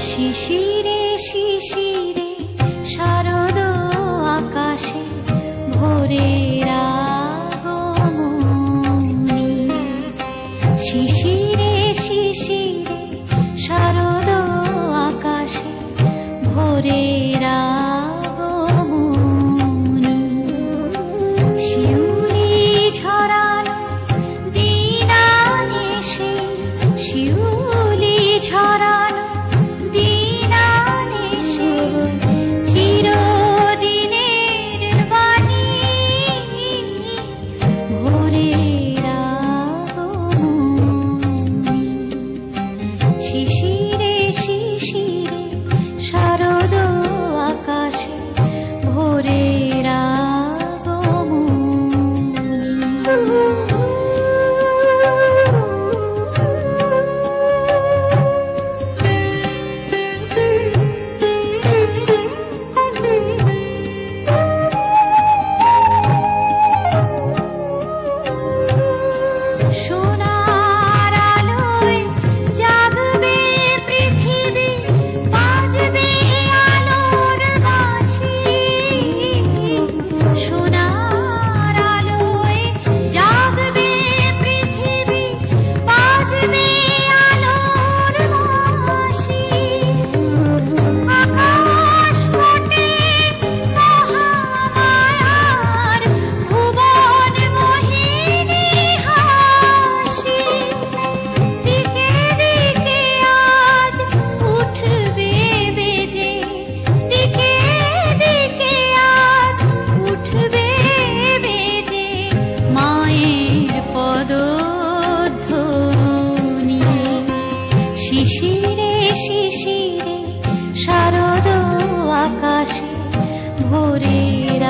শিশিরে শিশিরে শারদ আকাশে ভোরের আগমনী। শিশিরে শিশিরে শারদ আকাশে ভোরের আগমনী। শিউলি ঝরানো দিন আনেছে, শিউলি ঝরানো দিন আনেছে, চিরদিনের বাণী ভোরের আগমনী। শিশিরে শিশিরে শারদ আকাশে ভোরের সোনার আলোয় জাগবে পৃথিবী, বাজবে আলোর বাঁশি। সোনার আলোয় জাগবে পৃথিবী, বাজবে আলোর বাঁশি। আকাশ ফোটে মহামায়ার ভুবন মোহিনী হাসি। দিকে দিকে আজ উঠবে বেজে, দিকে দিকে আজ উঠবে বেজে মায়ের পদধ্বনি। শিশিরে শিশিরে শারদ আকাশে ভোরের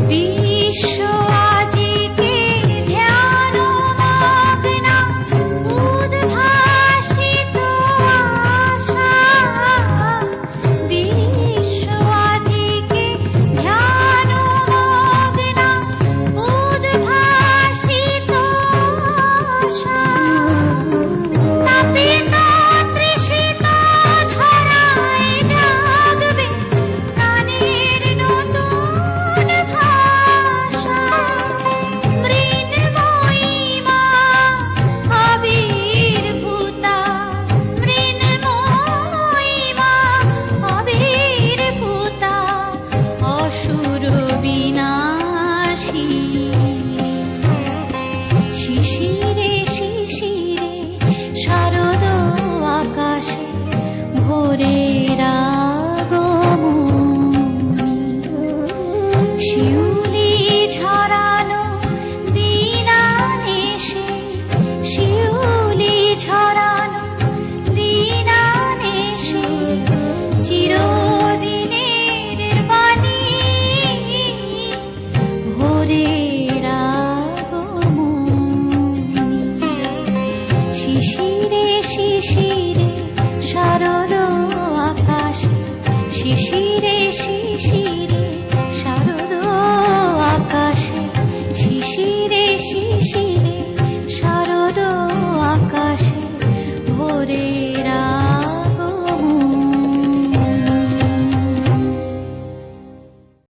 বিশ্ব আজিকে ধ্যান মগ্না, উদ্ভাসিত আশা। বিশ্ব আজিকে ধ্যান মগ্না, উদ্ভাসিত আশা। তাপিত তৃষিত ধরায় জাগবে প্রাণের নতুন ভাষা। মৃন্ময়ী মা আবির্ভূতা, মৃন্ময়ী মা আবির্ভূতা, অসুর বিনাশী। শিশিরে শিশিরে শারদ আকাশে ভোরের আগমনী। শিউ